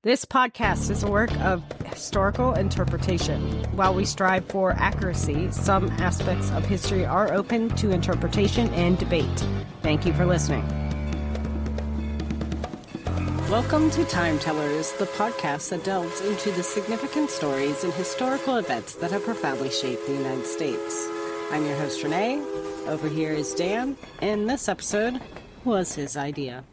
This podcast is a work of historical interpretation. While we strive for accuracy, some aspects of history are open to interpretation and debate. Thank you for listening. Welcome to Time Tellers, the podcast that delves into the significant stories and historical events that have profoundly shaped the United States. I'm your host, Renee. Over here is Dan, and this episode was his idea.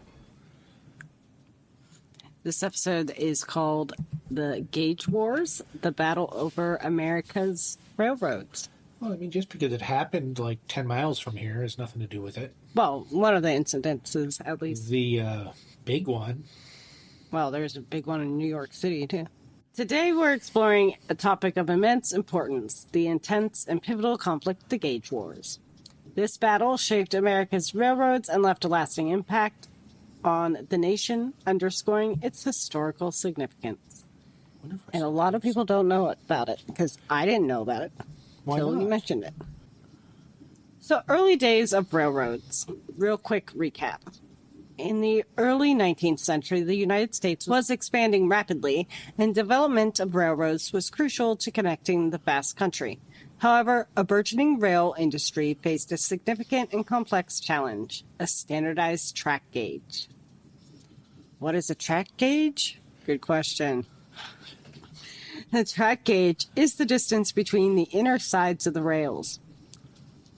This episode is called The Gauge Wars, the Battle Over America's Railroads. Well, I mean, just because it happened like 10 miles from here has nothing to do with it. Well, one of the incidences, at least. The big one. Well, there's a big one in New York City, too. Today, we're exploring a topic of immense importance, the intense and pivotal conflict, the Gauge Wars. This battle shaped America's railroads and left a lasting impact on the nation, underscoring its historical significance. And a lot of people don't know about it, because I didn't know about it until you mentioned it. So, early days of railroads. Real quick recap. In the early 19th century, the United States was expanding rapidly, and development of railroads was crucial to connecting the vast country. However, a burgeoning rail industry faced a significant and complex challenge, a standardized track gauge. What is a track gauge? Good question. The track gauge is the distance between the inner sides of the rails.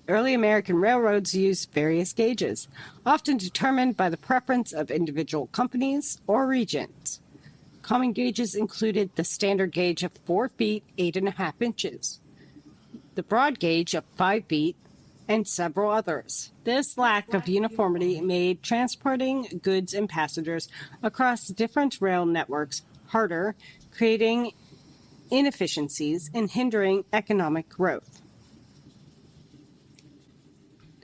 Early American railroads used various gauges, often determined by the preference of individual companies or regions. Common gauges included the standard gauge of 4 feet, 8.5 inches, the broad gauge of 5 feet, and several others. This lack of uniformity made transporting goods and passengers across different rail networks harder, creating inefficiencies and hindering economic growth.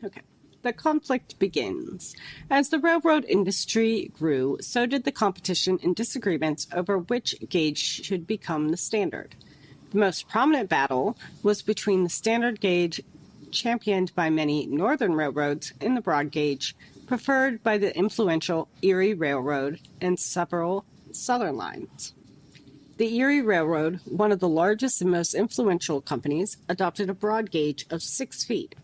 Okay. The conflict begins. As the railroad industry grew, so did the competition and disagreements over which gauge should become the standard. The most prominent battle was between the standard gauge, championed by many northern railroads, and the broad gauge, preferred by the influential Erie Railroad and several southern lines. The Erie Railroad, one of the largest and most influential companies, adopted a broad gauge of 6 feet.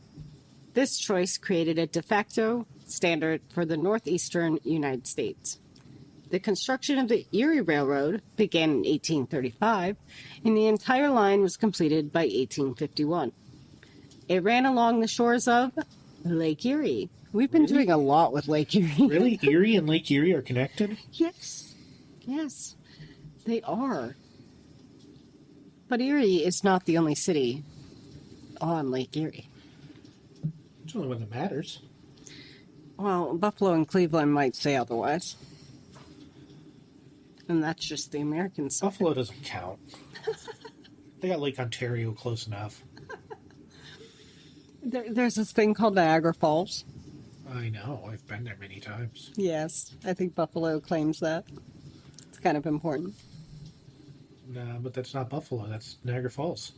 This choice created a de facto standard for the northeastern United States. The construction of the Erie Railroad began in 1835, and the entire line was completed by 1851. It ran along the shores of Lake Erie. We've been doing a lot with Lake Erie. Really? Erie and Lake Erie are connected? Yes. Yes, they are. But Erie is not the only city on Lake Erie. It's the only one that matters. Well, Buffalo and Cleveland might say otherwise. And that's just the American side. Buffalo doesn't count. They got Lake Ontario close enough. There's this thing called Niagara Falls. I know. I've been there many times. Yes, I think Buffalo claims that. It's kind of important. No, but that's not Buffalo. That's Niagara Falls.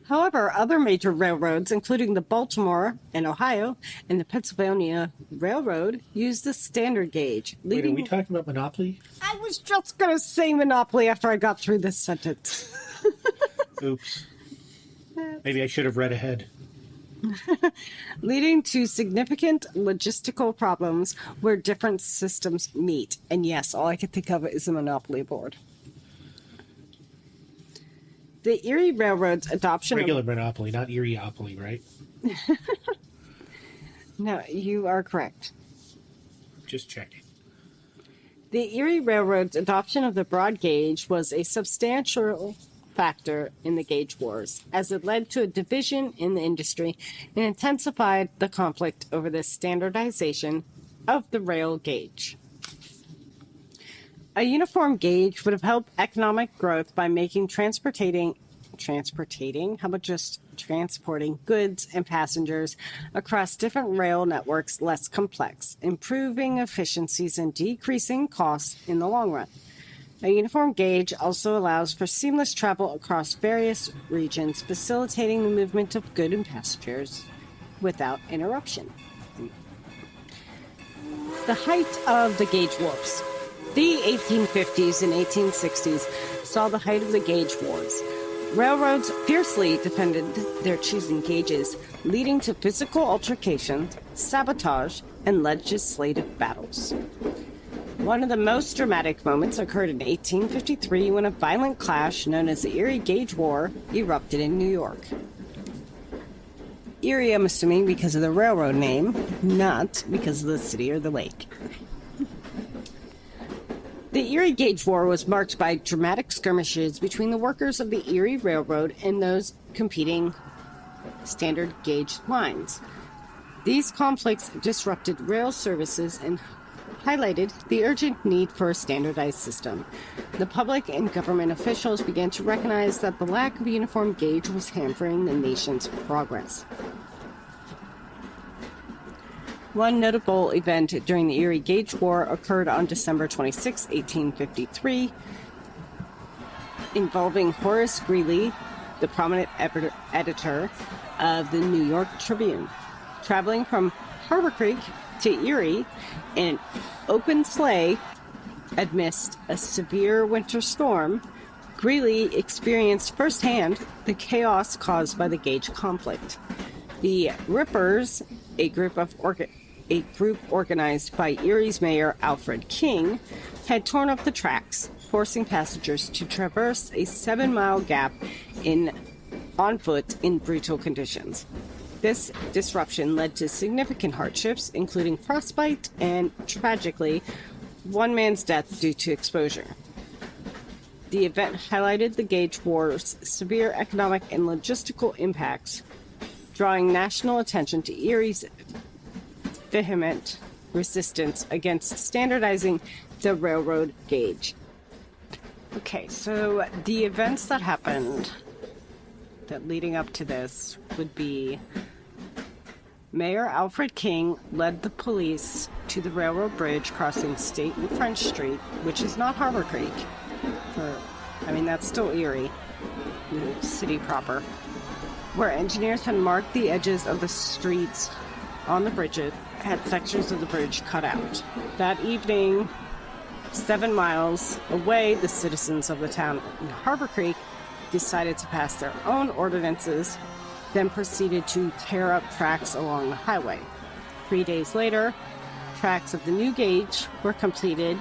However, other major railroads, including the Baltimore and Ohio and the Pennsylvania Railroad, used the standard gauge. Wait, are we talking about Monopoly? I was just going to say Monopoly after I got through this sentence. Oops. Maybe I should have read ahead. Leading to significant logistical problems where different systems meet. And yes, all I can think of is a Monopoly board. The Erie Railroad's adoption Regular Monopoly, not Erieopoly, right? No, you are correct. Just checking. The Erie Railroad's adoption of the broad gauge was a substantial factor in the gauge wars, as it led to a division in the industry and intensified the conflict over the standardization of the rail gauge. A uniform gauge would have helped economic growth by making transporting, how about just transporting goods and passengers across different rail networks less complex, improving efficiencies and decreasing costs in the long run. A uniform gauge also allows for seamless travel across various regions, facilitating the movement of goods and passengers without interruption. The height of the gauge wars. The 1850s and 1860s saw the height of the gauge wars. Railroads fiercely defended their choosing gauges, leading to physical altercations, sabotage, and legislative battles. One of the most dramatic moments occurred in 1853 when a violent clash known as the Erie Gauge War erupted in New York. Erie, I'm assuming, because of the railroad name, not because of the city or the lake. The Erie Gauge War was marked by dramatic skirmishes between the workers of the Erie Railroad and those competing standard gauge lines. These conflicts disrupted rail services and highlighted the urgent need for a standardized system. The public and government officials began to recognize that the lack of uniform gauge was hampering the nation's progress. One notable event during the Erie Gauge War occurred on December 26, 1853, involving Horace Greeley, the prominent editor of the New York Tribune. Traveling from Harbor Creek to Erie in an open sleigh amidst a severe winter storm, Greeley experienced firsthand the chaos caused by the gauge conflict. The Rippers, a group organized by Erie's mayor Alfred King, had torn up the tracks, forcing passengers to traverse a 7-mile gap on foot in brutal conditions. This disruption led to significant hardships, including frostbite and, tragically, one man's death due to exposure. The event highlighted the gauge war's severe economic and logistical impacts, drawing national attention to Erie's vehement resistance against standardizing the railroad gauge. Okay, so the events that happened that leading up to this would be Mayor Alfred King led the police to the railroad bridge crossing State and French Street, which is not Harbor Creek. That's still Erie, the city proper, where engineers had marked the edges of the streets on the bridges, had sections of the bridge cut out. That evening, 7 miles away, the citizens of the town in Harbor Creek decided to pass their own ordinances, then proceeded to tear up tracks along the highway. 3 days later, tracks of the new gauge were completed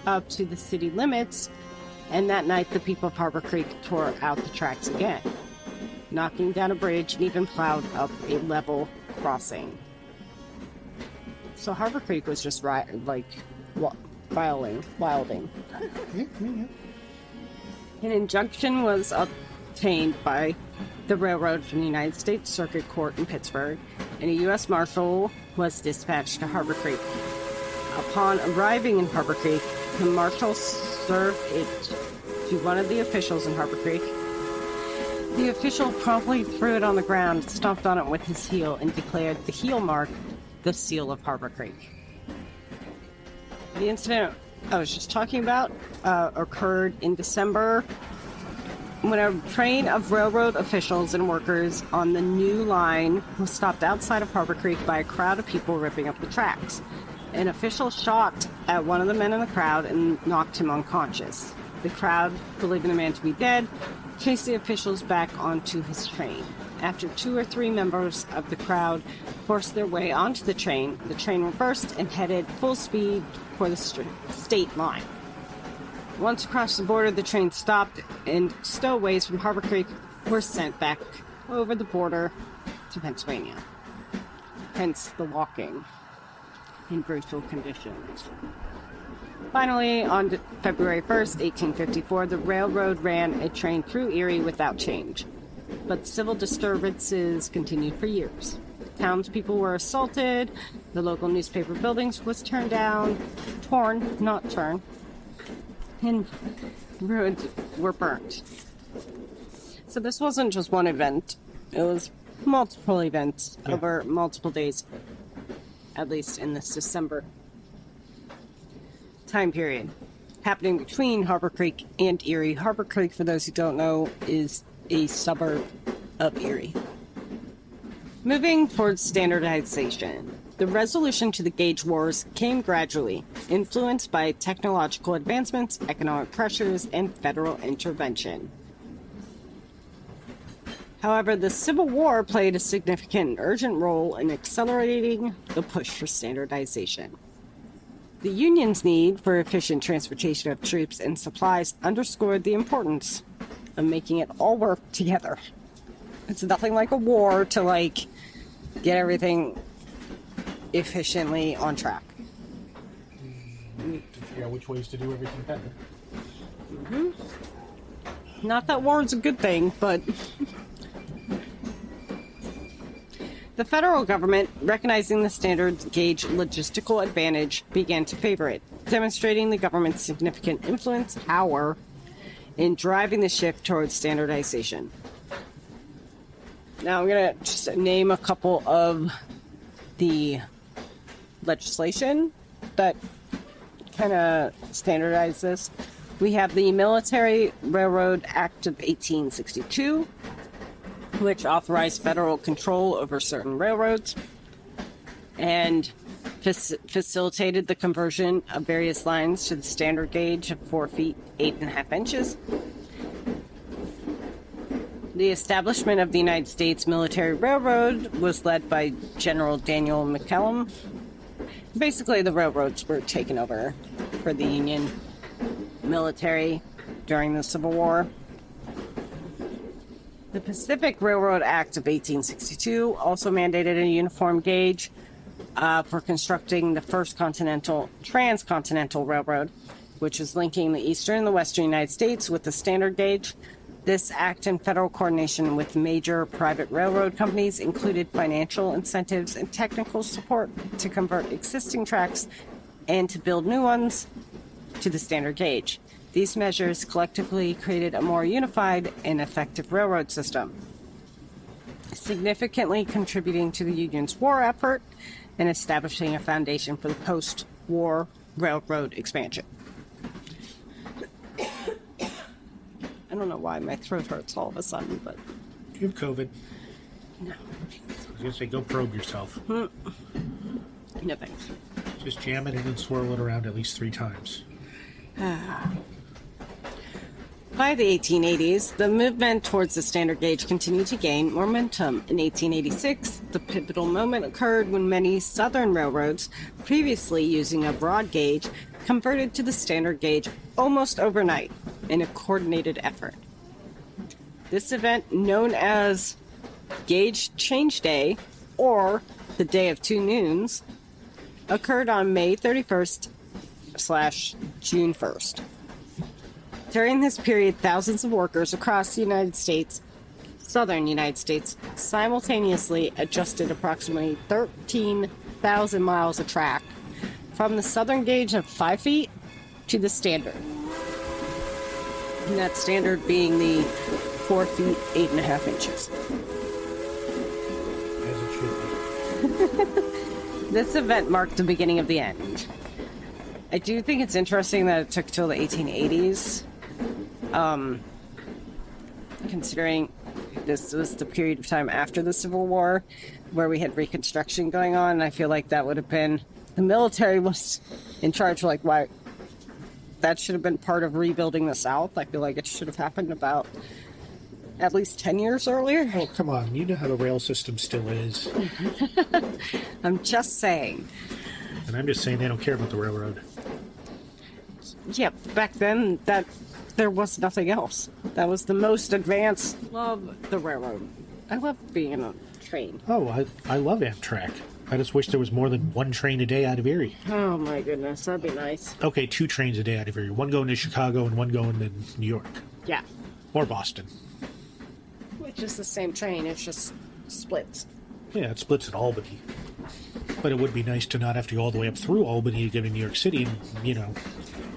up to the city limits, and that night the people of Harbor Creek tore out the tracks again, knocking down a bridge and even plowed up a level crossing. So Harbor Creek was just wilding. An injunction was obtained by the railroad from the United States Circuit Court in Pittsburgh, and a U.S. Marshal was dispatched to Harbor Creek. Upon arriving in Harbor Creek, the Marshal served it to one of the officials in Harbor Creek. The official promptly threw it on the ground, stomped on it with his heel, and declared the heel mark the seal of Harbor Creek. The incident I was just talking about occurred in December when a train of railroad officials and workers on the new line was stopped outside of Harbor Creek by a crowd of people ripping up the tracks. An official shot at one of the men in the crowd and knocked him unconscious. The crowd, believing the man to be dead, chased the officials back onto his train. After 2 or 3 members of the crowd forced their way onto the train reversed and headed full speed for the state line. Once across the border, the train stopped, and stowaways from Harbor Creek were sent back over the border to Pennsylvania. Hence the walking in brutal conditions. Finally, on February 1st, 1854, the railroad ran a train through Erie without change. But civil disturbances continued for years. Townspeople were assaulted, the local newspaper buildings was torn, and ruins were burnt. So this wasn't just one event, it was multiple events over multiple days, at least in this December time period, happening between Harbor Creek and Erie. Harbor Creek, for those who don't know, is a suburb of Erie. Moving towards standardization. The resolution to the gauge wars came gradually, influenced by technological advancements, economic pressures, and federal intervention. However, the Civil War played a significant and urgent role in accelerating the push for standardization. The Union's need for efficient transportation of troops and supplies underscored the importance of making it all work together. It's nothing like a war to, get everything efficiently on track. To figure out which ways to do everything better. Not that war is a good thing, but the federal government, recognizing the standard gauge logistical advantage, began to favor it, demonstrating the government's significant influence, power, in driving the shift towards standardization. Now I'm going to just name a couple of the legislation that kind of standardize this. We have the Military Railroad Act of 1862, which authorized federal control over certain railroads and facilitated the conversion of various lines to the standard gauge of 4 feet 8.5 inches. The establishment of the United States Military Railroad was led by General Daniel McCallum. Basically, the railroads were taken over for the Union military during the Civil War. The Pacific Railroad Act of 1862 also mandated a uniform gauge for constructing the first transcontinental railroad, which is linking the eastern and the western United States with the standard gauge. This act, in federal coordination with major private railroad companies, included financial incentives and technical support to convert existing tracks and to build new ones to the standard gauge. These measures collectively created a more unified and effective railroad system, significantly contributing to the Union's war effort and establishing a foundation for the post-war railroad expansion. I don't know why my throat hurts all of a sudden, but... You have COVID. No. I was going to say, go probe yourself. No thanks. Just jam it in and swirl it around at least 3 times. By the 1880s, the movement towards the standard gauge continued to gain momentum. In 1886, the pivotal moment occurred when many southern railroads, previously using a broad gauge, converted to the standard gauge almost overnight in a coordinated effort. This event, known as Gauge Change Day, or the Day of Two Noons, occurred on May 31st/June 1st. During this period, thousands of workers across the United States, southern United States, simultaneously adjusted approximately 13,000 miles of track from the southern gauge of 5 feet to the standard. And that standard being the 4 feet 8.5 inches. As it should be. This event marked the beginning of the end. I do think it's interesting that it took till the 1880s, considering this was the period of time after the Civil War where we had Reconstruction going on. And I feel like that would have been, the military was in charge, why that should have been part of rebuilding the South. I feel like it should have happened about at least 10 years earlier. Oh, come on. You know how the rail system still is. I'm just saying. And I'm just saying they don't care about the railroad. Yeah, back then there was nothing else. That was the most advanced. Love the railroad. I love being in a train. Oh, I love Amtrak. I just wish there was more than 1 train a day out of Erie. Oh my goodness, that'd be nice. Okay, 2 trains a day out of Erie. 1 going to Chicago and 1 going to New York. Yeah. Or Boston. Which is the same train, it's just splits. Yeah, it splits at Albany. But it would be nice to not have to go all the way up through Albany to get to New York City,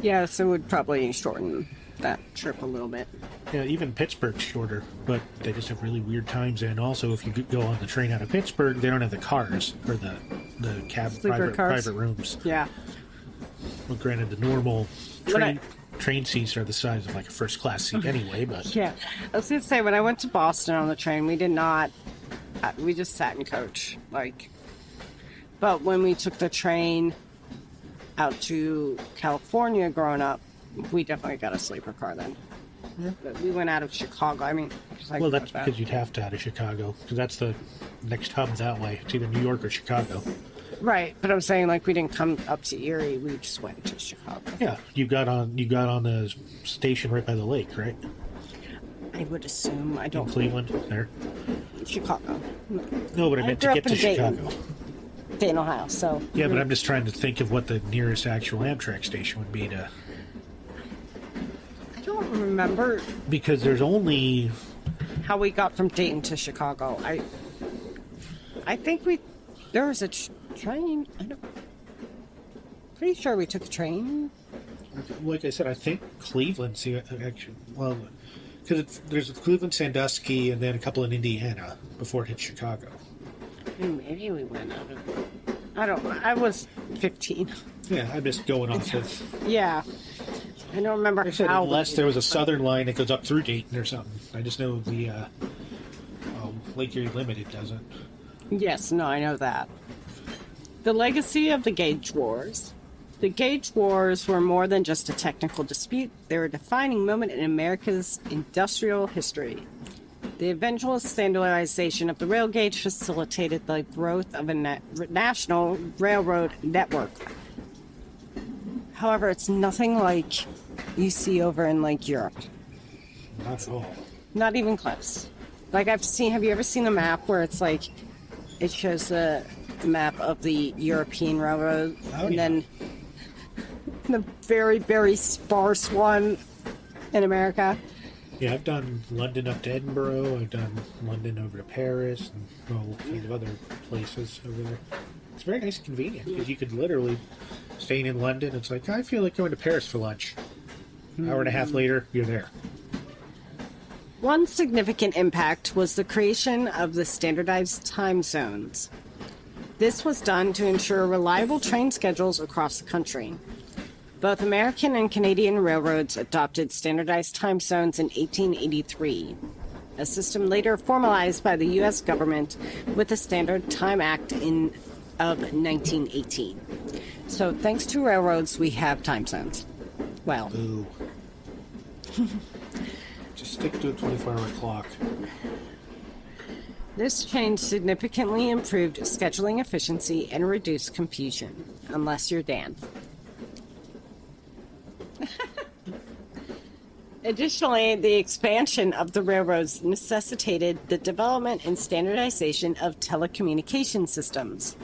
Yeah, so it would probably shorten that trip a little bit. Yeah, even Pittsburgh's shorter, but they just have really weird times. And also, if you go on the train out of Pittsburgh, they don't have the cars or the cab private rooms. Yeah. Well, granted, the normal train seats are the size of like a first class seat anyway. But yeah, I was gonna say when I went to Boston on the train, we did not. We just sat in coach. But when we took the train out to California growing up, we definitely got a sleeper car then. Yeah. But we went out of Chicago. I mean, Well, that's because you'd have to out of Chicago, because that's the next hub that way. It's either New York or Chicago. Right, but I'm saying like we didn't come up to Erie. We just went to Chicago. Yeah, you got on the station right by the lake, right? I would assume. I In don't. Cleveland, there. Chicago. No, but I meant to grew get up to in Dayton. Chicago. Dayton, Ohio. So. Yeah, but I'm just trying to think of what the nearest actual Amtrak station would be to. I don't remember Because there's only. how we got from Dayton to Chicago. I think there was a train. Pretty sure we took a train. Like I said, I think Cleveland's the actually. Well, because there's Cleveland, Sandusky, and then a couple in Indiana before it hit Chicago. Maybe we went out of. I don't know. I was 15. Yeah, I'm just going off of. Yeah. I don't remember I said, how. unless there was a southern line that goes up through Dayton or something. I just know the Lake Erie Limited doesn't. Yes, no, I know that. The legacy of the Gauge Wars. The Gauge Wars were more than just a technical dispute. They were a defining moment in America's industrial history. The eventual standardization of the rail gauge facilitated the growth of a national railroad network. However, it's nothing like you see over in like Europe. Not at all. Not even close. Like have you ever seen a map where it's like, it shows the map of the European railroad, and then the very, very sparse one in America? Yeah, I've done London up to Edinburgh. I've done London over to Paris, and all kinds of other places over there. It's very nice and convenient because you could literally staying in London. It's like I feel like going to Paris for lunch. Hour and a half later, you're there. One significant impact was the creation of the standardized time zones. This was done to ensure reliable train schedules across the country. Both American and Canadian railroads adopted standardized time zones in 1883, a system later formalized by the U.S. government with the Standard Time Act of 1918. So thanks to railroads, we have time zones. Well, Ooh. Just stick to a 24-hour clock. this change significantly improved scheduling efficiency and reduced confusion, unless you're Dan. Additionally, the expansion of the railroads necessitated the development and standardization of telecommunication systems.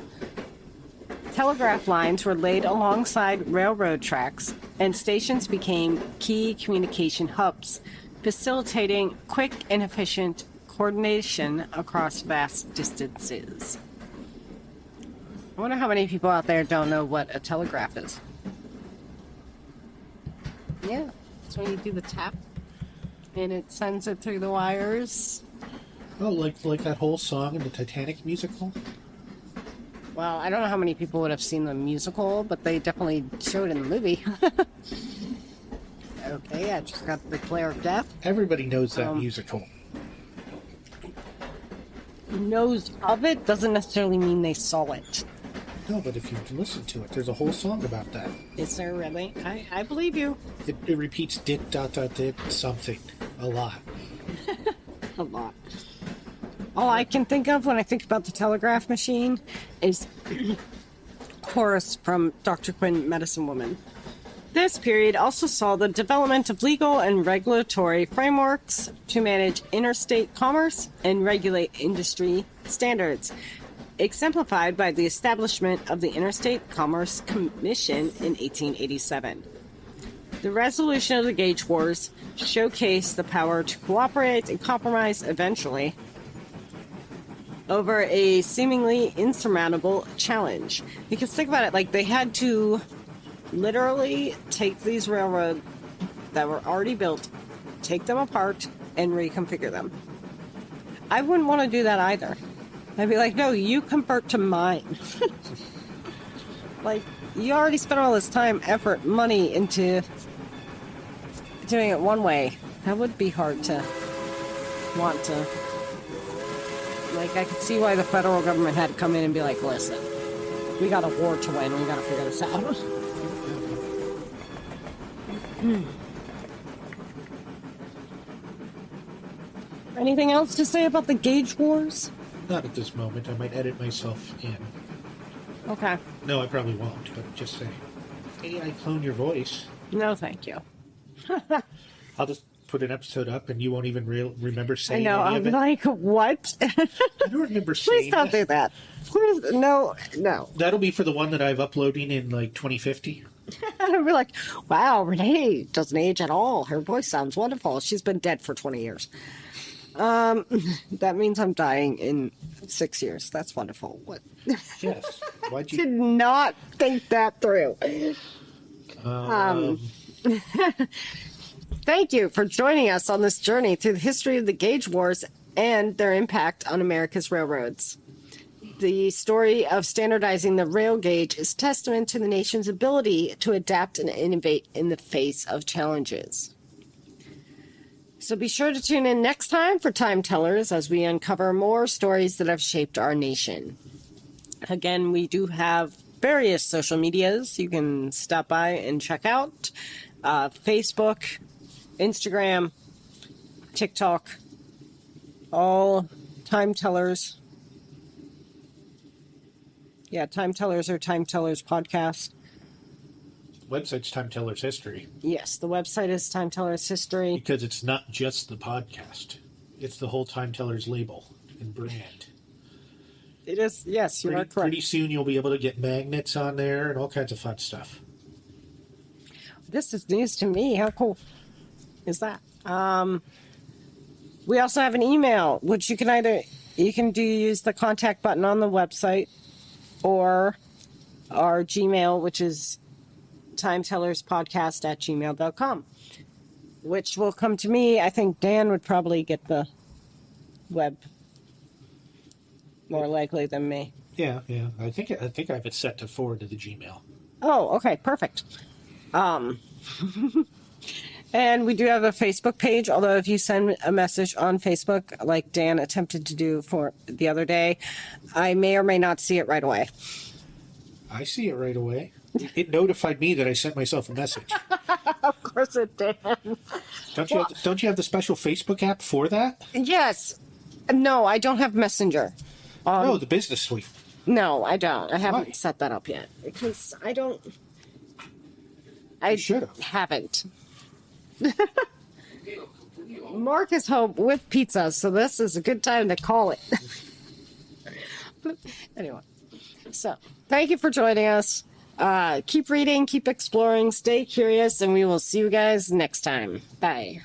Telegraph lines were laid alongside railroad tracks, and stations became key communication hubs, facilitating quick and efficient coordination across vast distances. I wonder how many people out there don't know what a telegraph is. Yeah, it's when you do the tap and it sends it through the wires. Oh, like that whole song in the Titanic musical? Well, I don't know how many people would have seen the musical, but they definitely showed it in the movie. Okay, I just got the glare of death. Everybody knows that musical. Knows of it doesn't necessarily mean they saw it. No, but if you listen to it, there's a whole song about that. Is there really? I believe you. It repeats dit, dot, dot, dit, something. A lot. A lot. All I can think of when I think about the telegraph machine is Horace from Dr. Quinn, Medicine Woman. This period also saw the development of legal and regulatory frameworks to manage interstate commerce and regulate industry standards, exemplified by the establishment of the Interstate Commerce Commission in 1887. The resolution of the Gauge Wars showcased the power to cooperate and compromise eventually over a seemingly insurmountable challenge. Because think about it, like they had to literally take these railroads that were already built, take them apart, and reconfigure them. I wouldn't want to do that either. I'd be like, no, you convert to mine. Like, you already spent all this time, effort, money into doing it one way. That would be hard to want to. Like, I could see why the federal government had to come in and be like, listen, We got a war to win. We got to figure this out. Anything else to say about the gauge wars? Not at this moment. I might edit myself in. Okay. No, I probably won't, but just say, hey, I clone your voice. No, thank you. I'll just put an episode up and you won't even remember I saying know. any I'm of it. like, what? I don't remember saying Please don't do that. Please, no. That'll be for the one that I've uploading in like 2050. I'll be like, wow, Renee doesn't age at all. Her voice sounds wonderful. She's been dead for 20 years. That means I'm dying in 6 years. That's wonderful. What? Yes. Why'd you? Did not think that through. Thank you for joining us on this journey through the history of the gauge wars and their impact on America's railroads. The story of standardizing the rail gauge is testament to the nation's ability to adapt and innovate in the face of challenges. So be sure to tune in next time for Time Tellers as we uncover more stories that have shaped our nation. Again, we do have various social medias you can stop by and check out. Facebook, Instagram, TikTok, all Time Tellers. Yeah, Time Tellers or Time Tellers Podcast. Website's Time Teller's History. Yes, the website is Time Tellers History. Because it's not just the podcast. It's the whole Time Teller's label and brand. It is, yes, you are correct. Pretty soon you'll be able to get magnets on there and all kinds of fun stuff. This is news to me. How cool is that? We also have an email, which you can use the contact button on the website or our Gmail, which is timetellerspodcast@gmail.com, which will come to me. I think Dan would probably get the web more likely than me. Yeah. I think I have it set to forward to the Gmail. Oh, okay, perfect. And we do have a Facebook page, although if you send a message on Facebook, like Dan attempted to do for the other day, I may or may not see it right away. I see it right away. It notified me that I sent myself a message. Of course it did. Don't you have the special Facebook app for that? Yes. No, I don't have Messenger. No, the business suite. No, I don't. I haven't Why? set that up yet because I don't. I You should've. haven't. Mark is home with pizza, so this is a good time to call it. Anyway, so thank you for joining us. Keep reading, keep exploring, stay curious, and we will see you guys next time. Bye.